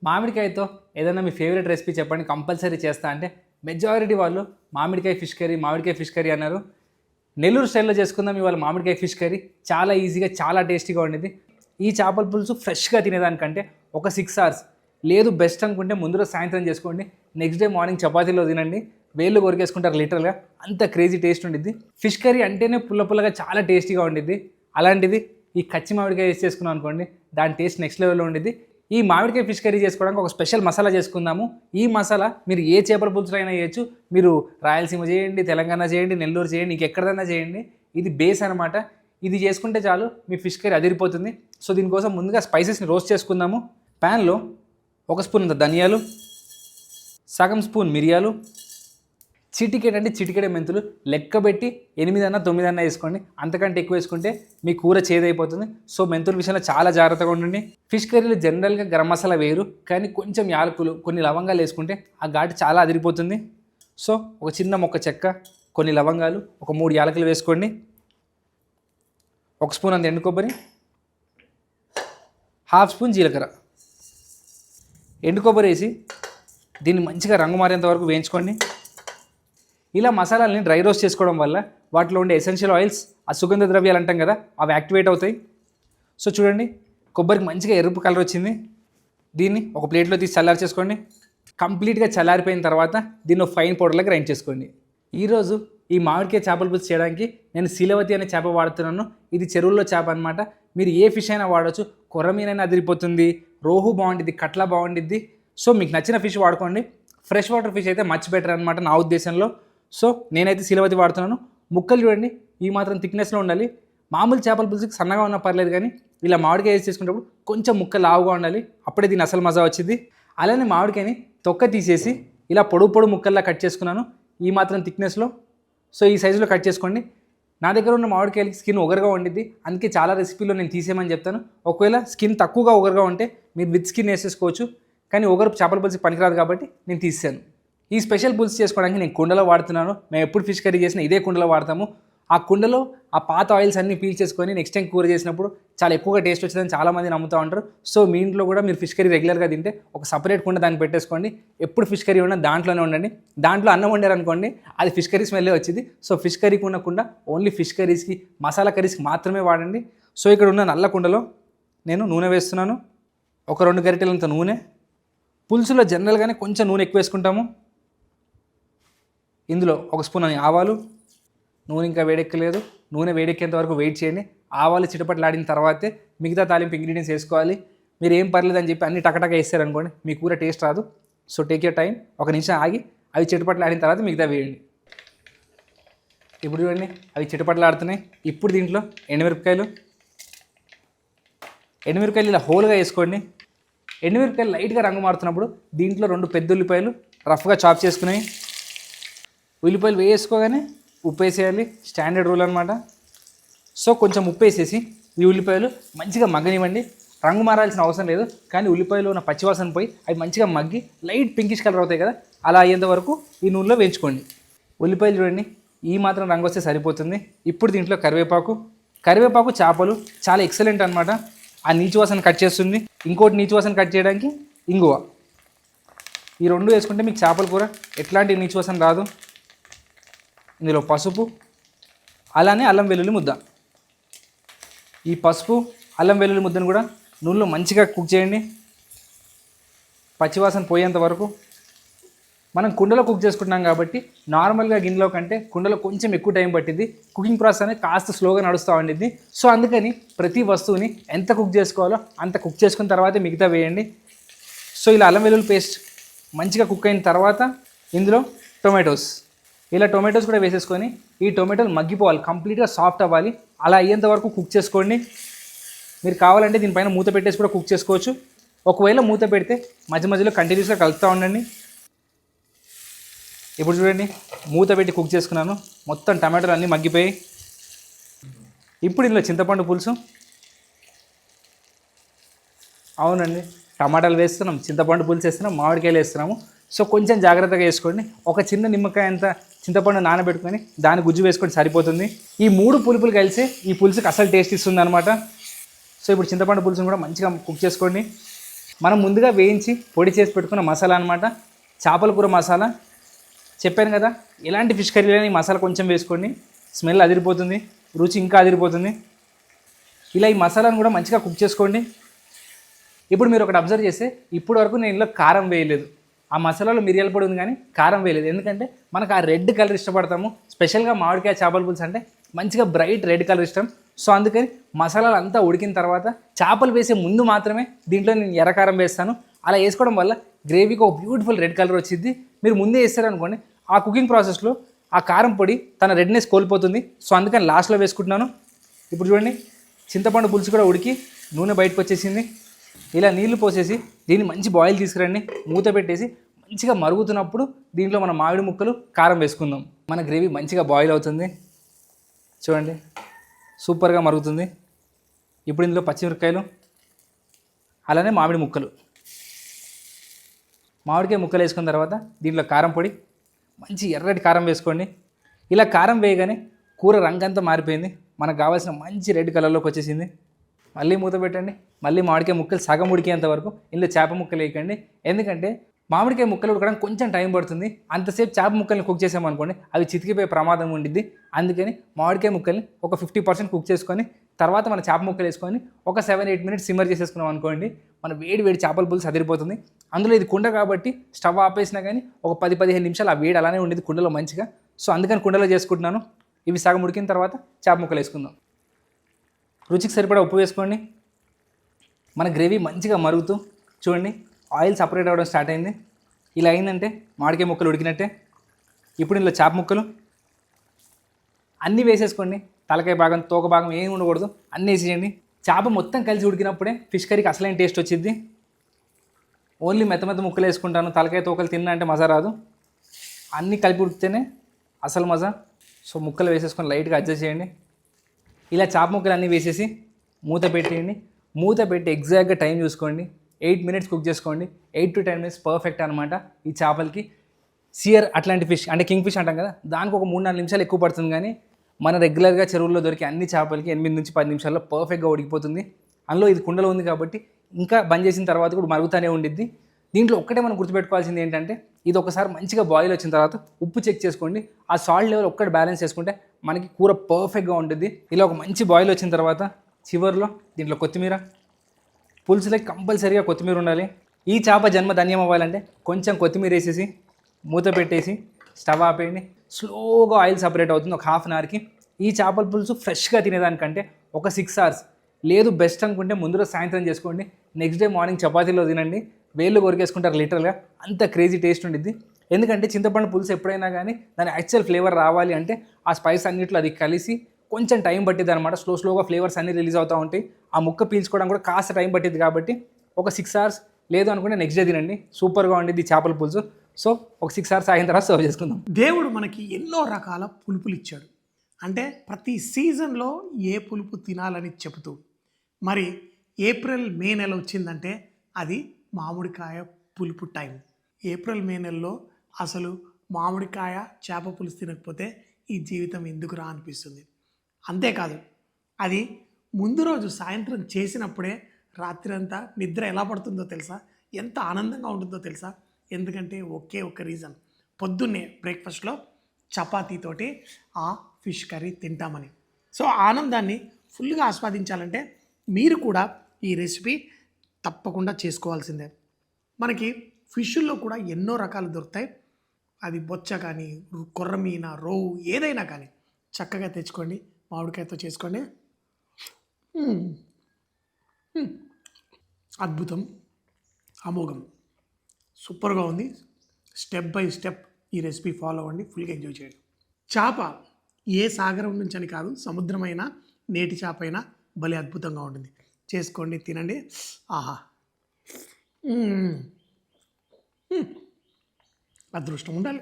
మామిడికాయతో ఏదైనా మీ favourite recipe చెప్పండి, compulsory చేస్తా అంటే మెజారిటీ వాళ్ళు మామిడికాయ ఫిష్ కర్రీ అన్నారు. నెల్లూరు స్టైల్లో చేసుకుందాం ఇవాళ మామిడికాయ ఫిష్ కర్రీ. చాలా ఈజీగా, చాలా టేస్టీగా ఉండేది. ఈ చేపల పులుసు ఫ్రెష్గా తినేదానికంటే ఒక 6 hours లేదు బెస్ట్ అనుకుంటే ముందు రోజు సాయంత్రం చేసుకోండి, నెక్స్ట్ డే మార్నింగ్ చపాతీలో తినండి, వేళ్ళు కొరికేసుకుంటారు లిటరల్గా, అంత క్రేజీ టేస్ట్ ఉండిద్ది. ఫిష్ కర్రీ అంటేనే పుల్ల పుల్లగా చాలా టేస్టీగా ఉండిద్ది. అలాంటిది ఈ కచ్చి మామిడికాయ వేసి చేసుకున్నాం అనుకోండి, దాని టేస్ట్ నెక్స్ట్ లెవెల్లో ఉండిద్ది. ఈ మామిడికాయ ఫిష్ కర్రీ చేసుకోవడానికి ఒక స్పెషల్ మసాలా చేసుకుందాము. ఈ మసాలా మీరు ఏ చేపల పులుసులో అయినా చేయొచ్చు. మీరు రాయలసీమ చేయండి, తెలంగాణ చేయండి, నెల్లూరు చేయండి, ఇంకెక్కడైనా చేయండి. ఇది బేస్ అనమాట. ఇది చేసుకుంటే చాలు మీ ఫిష్ కర్రీ అదిరిపోతుంది. సో దీనికోసం ముందుగా స్పైసెస్ని రోస్ట్ చేసుకుందాము. ప్యాన్లో 1 స్పూన్ అంత ధనియాలు, సగం స్పూన్ మిరియాలు, చిటికెడే మెంతులు, లెక్కబెట్టి 8 అన్నా 9 అన్నా వేసుకోండి. అంతకంటే ఎక్కువ వేసుకుంటే మీ కూర చేదైపోతుంది. సో మెంతుల విషయంలో చాలా జాగ్రత్తగా ఉండండి. ఫిష్ కర్రీలో జనరల్గా గరం మసాలా వేయరు, కానీ కొంచెం యాలకులు, కొన్ని లవంగాలు వేసుకుంటే ఆ ఘాటు చాలా అదిరిపోతుంది. సో ఒక చిన్న మొక్క చెక్క, కొన్ని లవంగాలు, ఒక 3 యాలకులు వేసుకోండి. 1 స్పూన్ అంత ఎండు కొబ్బరి, 1/2 స్పూన్ జీలకర్ర. ఎండు కొబ్బరి వేసి దీన్ని మంచిగా రంగు మారేంత వరకు వేయించుకోండి. ఇలా మసాలాలని డ్రై రోస్ట్ చేసుకోవడం వల్ల వాటిలో ఉండే ఎసెన్షియల్ ఆయిల్స్, ఆ సుగంధ ద్రవ్యాలు అంటాం కదా, అవి యాక్టివేట్ అవుతాయి. సో చూడండి, కొబ్బరికి మంచిగా ఎరుపు కలర్ వచ్చింది. దీన్ని ఒక ప్లేట్లో తీసి చల్లారి చేసుకోండి. కంప్లీట్గా చల్లారిపోయిన తర్వాత దీన్ని ఫైన్ పౌడర్లో గ్రైండ్ చేసుకోండి. ఈరోజు ఈ మామిడికాయ చేపల పులుసు చేయడానికి నేను శీలవతి అనే చేప వాడుతున్నాను. ఇది చెరువుల్లో చేప అనమాట. మీరు ఏ ఫిష్ అయినా వాడచ్చు. కొర్రమీనైనా అదిరిపోతుంది, రోహు బాగుండిద్ది, కట్ల బాగుండిద్ది. సో మీకు నచ్చిన ఫిష్ వాడుకోండి. ఫ్రెష్ వాటర్ ఫిష్ అయితే మచ్ బెటర్ అనమాట నా ఉద్దేశంలో. సో నేనైతే శీలవతి వాడుతున్నాను. ముక్కలు చూడండి, ఈ మాత్రం థిక్నెస్లో ఉండాలి. మామూలు చేపల పులుసుకి సన్నగా ఉన్నా పర్లేదు, కానీ ఇలా మామిడికాయ వేసి చేసుకునేటప్పుడు కొంచెం ముక్క లావుగా ఉండాలి. అప్పుడే దీని అసలు మజా వచ్చింది. అలానే మామిడికాయని తొక్క తీసేసి ఇలా పొడుగు ముక్కల్లా కట్ చేసుకున్నాను, ఈ మాత్రం థిక్నెస్లో. సో ఈ సైజులో కట్ చేసుకోండి. నా దగ్గర ఉన్న మామిడికాయలకి స్కిన్ ఒగరుగా ఉండిద్ది, అందుకే చాలా రెసిపీలో నేను తీసేయమని చెప్తాను. ఒకవేళ స్కిన్ తక్కువగా ఒగరుగా ఉంటే మీరు విత్ స్కిన్ వేసేసుకోవచ్చు, కానీ ఒగరు చేపల పులుసుకి పనికిరాదు కాబట్టి నేను తీసాను. ఈ స్పెషల్ పులుసు చేసుకోవడానికి నేను కుండలో వాడుతున్నాను. మేము ఎప్పుడు ఫిష్ కర్రీ చేసినా ఇదే కుండలో వాడతాము. ఆ కుండలో ఆ పాత ఆయిల్స్ అన్నీ పీల్చేసుకొని నెక్స్ట్ టైం కూర చేసినప్పుడు చాలా ఎక్కువగా టేస్ట్ వచ్చిందని చాలామంది నమ్ముతూ ఉంటారు. సో మీ ఇంట్లో కూడా మీరు ఫిష్ కర్రీ రెగ్యులర్గా తింటే ఒక సపరేట్ కుండ దాన్ని పెట్టేసుకోండి. ఎప్పుడు ఫిష్ కర్రీ ఉన్నా దాంట్లోనే ఉండండి. దాంట్లో అన్నం వండారనుకోండి, అది ఫిష్ కర్రీ స్మెల్లే వచ్చింది. సో ఫిష్ కర్రీకి ఉండకుండా ఓన్లీ ఫిష్ కర్రీస్కి, మసాలా కర్రీస్కి మాత్రమే వాడండి. సో ఇక్కడ ఉన్న నల్ల కుండలో నేను నూనె వేస్తున్నాను. ఒక 2 గరిటెలంత నూనె. పులుసులో జనరల్గానే కొంచెం నూనె ఎక్కువ వేసుకుంటాము. ఇందులో 1 స్పూన్ అని ఆవాలు. నూనె ఇంకా వేడెక్కలేదు, నూనె వేడెక్కేంత వరకు వెయిట్ చేయండి. ఆవాలు చిటపట్లాడిన తర్వాతే మిగతా తాలింపు ఇంగ్రీడియంట్స్ వేసుకోవాలి. మీరు ఏం పర్లేదని చెప్పి అన్ని టకటక వేస్తారనుకోండి, మీ కూర టేస్ట్ రాదు. So take your time. 1 నిమిషం ఆగి అవి చిటపట్లాడిన తర్వాత మిగతా వేయండి. ఇప్పుడు చూడండి, అవి చిటపట్లాడుతున్నాయి. ఇప్పుడు దీంట్లో ఎండుమిరపకాయలు ఇలా హోల్గా వేసుకోండి. ఎండుమిరపకాయలు లైట్గా రంగు మారుతున్నప్పుడు దీంట్లో 2 పెద్ద ఉల్లిపాయలు రఫ్గా చాప్ చేసుకునేవి. ఉల్లిపాయలు వేసుకోగానే ఉప్పు వేసేయాలి, స్టాండర్డ్ రూల్ అనమాట. సో కొంచెం ఉప్పు వేసేసి ఈ ఉల్లిపాయలు మంచిగా మగ్గనివ్వండి. రంగు మారాల్సిన అవసరం లేదు, కానీ ఉల్లిపాయలు ఉన్న పచ్చివాసన పోయి అవి మంచిగా మగ్గి లైట్ పింకిష్ కలర్ అవుతాయి కదా, అలా అయ్యేంత వరకు ఈ నూనెలో వేయించుకోండి. ఉల్లిపాయలు చూడండి, ఈ మాత్రం రంగు వస్తే సరిపోతుంది. ఇప్పుడు దీంట్లో కరివేపాకు చేపలు చాలా ఎక్సలెంట్ అనమాట. ఆ నీచు వాసన కట్ చేస్తుంది. ఇంకోటి నీచు వాసన కట్ చేయడానికి ఇంగువ. ఈ 2 వేసుకుంటే మీకు చేపల కూర ఎట్లాంటి నీచు వాసన రాదు. ఇందులో పసుపు, అలానే అల్లం వెల్లుల్లి ముద్ద. ఈ పసుపు, అల్లం వెల్లుల్లి ముద్దను కూడా నూనెలో మంచిగా కుక్ చేయండి, పచ్చివాసన పోయేంత వరకు. మనం కుండలో కుక్ చేసుకుంటున్నాం కాబట్టి నార్మల్గా గిన్నెలో కంటే కుండలో కొంచెం ఎక్కువ టైం పట్టింది. కుకింగ్ ప్రాసెస్ అనేది కాస్త స్లోగా నడుస్తూ ఉండిద్ది. సో అందుకని ప్రతి వస్తువుని ఎంత కుక్ చేసుకోవాలో అంత కుక్ చేసుకున్న తర్వాతే మిగతా వేయండి. సో ఇలా అల్లం వెల్లుల్లి పేస్ట్ మంచిగా కుక్ అయిన తర్వాత ఇందులో ఇలా టొమాటోస్ కూడా వేసేసుకొని ఈ టొమాటోలు మగ్గిపోవాలి, కంప్లీట్గా సాఫ్ట్ అవ్వాలి. అలా అయ్యేంత వరకు కుక్ చేసుకోండి. మీరు కావాలంటే దీనిపైన మూత పెట్టేసి కూడా కుక్ చేసుకోవచ్చు. ఒకవేళ మూత పెడితే మధ్యలో కంటిన్యూస్గా కలుపుతూ ఉండండి. ఇప్పుడు చూడండి, మూత పెట్టి కుక్ చేసుకున్నాను. మొత్తం టమాటాలు అన్నీ మగ్గిపోయాయి. ఇప్పుడు ఇందులో చింతపండు పులుసు. అవునండి, టమాటాలు వేస్తున్నాం, చింతపండు పులుసు వేస్తున్నాం, మామిడికాయలు వేస్తున్నాము. సో కొంచెం జాగ్రత్తగా వేసుకోండి. ఒక చిన్న నిమ్మకాయ అంత చింతపండు నానబెట్టుకొని దాని గుజ్జు వేసుకొని సరిపోతుంది. ఈ 3 పులుపులు కలిసి ఈ పులుసుకి అసలు టేస్ట్ ఇస్తుంది అనమాట. సో ఇప్పుడు చింతపండు పులుసుని కూడా మంచిగా కుక్ చేసుకోండి. మనం ముందుగా వేయించి పొడి చేసి పెట్టుకున్న మసాలా అనమాట, చేపల కూర మసాలా. చెప్పాను కదా, ఎలాంటి ఫిష్ కర్రీలో ఈ మసాలా కొంచెం వేసుకోండి, స్మెల్ అదిరిపోతుంది, రుచి ఇంకా అదిరిపోతుంది. ఇలా ఈ మసాలాను కూడా మంచిగా కుక్ చేసుకోండి. ఇప్పుడు మీరు ఒకటి అబ్జర్వ్ చేస్తే ఇప్పటి వరకు నేను ఇందులో కారం వేయలేదు. ఆ మసాలాలో మిరియాల పొడి ఉంది కానీ కారం వేయలేదు. ఎందుకంటే మనకు ఆ రెడ్ కలర్ ఇష్టపడతాము. స్పెషల్గా మామిడికాయ చేపల పులుసు అంటే మంచిగా బ్రైట్ రెడ్ కలర్ ఇష్టం. సో అందుకని మసాలాలు అంతా ఉడికిన తర్వాత చేపలు వేసే ముందు మాత్రమే దీంట్లో నేను ఎర్రకారం వేస్తాను. అలా వేసుకోవడం వల్ల గ్రేవీకి ఒక బ్యూటిఫుల్ రెడ్ కలర్ వచ్చింది. మీరు ముందే వేస్తారనుకోండి, ఆ కుకింగ్ ప్రాసెస్లో ఆ కారం పొడి తన రెడ్నెస్ కోల్పోతుంది. సో అందుకని లాస్ట్లో వేసుకుంటున్నాను. ఇప్పుడు చూడండి, చింతపండు పులుసు కూడా ఉడికి నూనె బయటకు వచ్చేసింది. ఇలా నీళ్లు పోసేసి దీన్ని మంచి బాయిల్ తీసుకురండి. మూత పెట్టేసి మంచిగా మరుగుతున్నప్పుడు దీంట్లో మన మామిడి ముక్కలు కారం వేసుకుందాం. మన గ్రేవీ మంచిగా బాయిల్ అవుతుంది. చూడండి, సూపర్గా మరుగుతుంది. ఇప్పుడు ఇందులో పచ్చిమిరపకాయలు, అలానే మామిడి ముక్కలు, మామిడికాయ ముక్కలు వేసుకున్న తర్వాత దీంట్లో కారం పొడి, మంచి ఎర్రటి కారం వేసుకోండి. ఇలా కారం వేయగానే కూర రంగంతా మారిపోయింది. మనకు కావాల్సిన మంచి రెడ్ కలర్లోకి వచ్చేసింది. మళ్ళీ మూత పెట్టండి. మళ్ళీ మామిడికాయ ముక్కలు సగం ఉడికేంత వరకు ఇందులో చేప ముక్కలు వేయకండి. ఎందుకంటే మామిడికాయ ముక్కలు ఉడకడానికి కొంచెం టైం పడుతుంది. అంతసేపు చేప ముక్కల్ని కుక్ చేసామనుకోండి, అవి చితికిపోయే ప్రమాదం ఉండిద్ది. అందుకని మామిడికాయ ముక్కల్ని ఒక 50% కుక్ చేసుకొని తర్వాత మన చేప ముక్కలు వేసుకొని ఒక 7-8 మినిట్స్ సిమ్మర్ చేసేసుకున్నాం అనుకోండి, మన వేడి వేడి చేపల పులుసు అదిరిపోతుంది. అందులో ఇది కుండ కాబట్టి స్టవ్ ఆపేసినా కానీ ఒక 10-15 నిమిషాలు ఆ వేడి అలానే ఉండేది కుండలో మంచిగా. సో అందుకని కుండలో చేసుకుంటున్నాను. ఇవి సగం ఉడికిన తర్వాత చేప ముక్కలు వేసుకుందాం. రుచికి సరిపడా ఉప్పు వేసుకోండి. మన గ్రేవీ మంచిగా మరుగుతూ చూడండి, ఆయిల్ సపరేట్ అవ్వడం స్టార్ట్ అయింది. ఇలా అయిందంటే మామిడికాయ ముక్కలు ఉడికినట్టే. ఇప్పుడు ఇందులో చేప ముక్కలు అన్నీ వేసేసుకోండి. తలకాయ భాగం, తోక భాగం ఏమి ఉండకూడదు, అన్నీ వేసేయండి. చేప మొత్తం కలిసి ఉడికినప్పుడే ఫిష్ కర్రీకి అసలైన టేస్ట్ వచ్చింది. ఓన్లీ మెత్త ముక్కలు వేసుకుంటాను, తలకాయ తోకలు తిన్నా అంటే మజా రాదు. అన్నీ కలిపి ఉడికితేనే అసలు మజా. సో ముక్కలు వేసేసుకొని లైట్గా అడ్జస్ట్ చేయండి. ఇలా చేప ముక్కలు అన్నీ వేసేసి మూత పెట్టేయండి. మూత పెట్టి ఎగ్జాక్ట్గా టైం చూసుకోండి. 8 మినిట్స్ కుక్ చేసుకోండి. 8 to 10 మినిట్స్ పర్ఫెక్ట్ అనమాట. ఈ చేపలకి సియర్ అట్లాంటి ఫిష్ అంటే కింగ్ ఫిష్ అంటాం కదా, దానికి ఒక 3-4 నిమిషాలు ఎక్కువ పడుతుంది. కానీ మన రెగ్యులర్గా చెరువుల్లో దొరికే అన్ని చేపలకి 8 నుంచి 10 నిమిషాల్లో పర్ఫెక్ట్గా ఉడికిపోతుంది. అందులో ఇది కుండలో ఉంది కాబట్టి ఇంకా బంద్ చేసిన తర్వాత కూడా మరుగుతూనే ఉండిద్ది. దీంట్లో ఒక్కటే మనం గుర్తుపెట్టుకోవాల్సింది ఏంటంటే, ఇది ఒకసారి మంచిగా బాయిల్ వచ్చిన తర్వాత ఉప్పు చెక్ చేసుకోండి. ఆ సాల్ట్ లెవెల్ ఒక్కటి బ్యాలెన్స్ చేసుకుంటే మనకి కూర పర్ఫెక్ట్గా ఉంటుంది. ఇలా ఒక మంచి బాయిల్ వచ్చిన తర్వాత చివరిలో దీంట్లో కొత్తిమీర, పులుసులకి కంపల్సరీగా కొత్తిమీర ఉండాలి. ఈ చేప జన్మ ధన్యం అవ్వాలంటే కొంచెం కొత్తిమీర వేసేసి మూత పెట్టేసి స్టవ్ ఆపేయండి. స్లోగా ఆయిల్ సపరేట్ అవుతుంది ఒక హాఫ్ అన్ అవర్కి. ఈ చేపల పులుసు ఫ్రెష్గా తినేదానికంటే ఒక 6 hours లేదు బెస్ట్ అనుకుంటే ముందులో సాయంత్రం చేసుకోండి. నెక్స్ట్ డే మార్నింగ్ చపాతీలో తినండి, వేళ్ళు కొరికేసుకుంటారు లిటరల్గా. అంత క్రేజీ టేస్ట్ ఉండిద్ది. ఎందుకంటే చింతపండు పులుసు ఎప్పుడైనా కానీ దాని యాక్చువల్ ఫ్లేవర్ రావాలి అంటే ఆ స్పైస్ అన్నిట్లో అది కలిసి కొంచెం టైం పట్టిద్ది అనమాట. స్లోగా ఫ్లేవర్స్ అన్నీ రిలీజ్ అవుతూ ఉంటాయి. ఆ ముక్క పీల్చుకోవడం కూడా కాస్త టైం పట్టిద్ది కాబట్టి ఒక 6 hours లేదు అనుకుంటే నెక్స్ట్ డే తినండి. సూపర్గా ఉండిద్ది చేపల పులుసు. సో ఒక 6 hours అయిన తర్వాత సర్వ్ చేసుకుందాం. దేవుడు మనకి ఎన్నో రకాల పులుపులు ఇచ్చాడు. అంటే ప్రతి సీజన్లో ఏ పులుపు తినాలని చెబుతూ, మరి ఏప్రిల్ మే నెల వచ్చిందంటే అది మామిడికాయ పులుపు టైం. ఏప్రిల్ మే నెలలో అసలు మామిడికాయ చేప పులుసు తినకపోతే ఈ జీవితం ఎందుకురా అనిపిస్తుంది. అంతేకాదు, అది ముందు రోజు సాయంత్రం చేసినప్పుడే రాత్రి అంతా నిద్ర ఎలా పడుతుందో తెలుసా, ఎంత ఆనందంగా ఉంటుందో తెలుసా. ఎందుకంటే ఒకే ఒక రీజన్, పొద్దున్నే బ్రేక్ఫాస్ట్లో చపాతీతోటి ఆ ఫిష్ కర్రీ తింటామని. సో ఆనందాన్ని ఫుల్గా ఆస్వాదించాలంటే మీరు కూడా ఈ రెసిపీ తప్పకుండా చేసుకోవాల్సిందే. మనకి ఫిష్ల్లో కూడా ఎన్నో రకాలు దొరుకుతాయి. అది బొచ్చ కానీ, కొర్రమీన, రోవు ఏదైనా కానీ చక్కగా తెచ్చుకోండి, మామిడికాయతో చేసుకోండి. అద్భుతం, అమోఘం, సూపర్గా ఉంది. స్టెప్ బై స్టెప్ ఈ రెసిపీ ఫాలో అవ్వండి, ఫుల్గా ఎంజాయ్ చేయండి. చేప ఏ సాగరం నుంచి అని కాదు, సముద్రమైనా నేటి చేప అయినా భలే అద్భుతంగా ఉంటుంది. చేసుకోండి, తినండి. ఆహా, అదృష్టం ఉండాలి.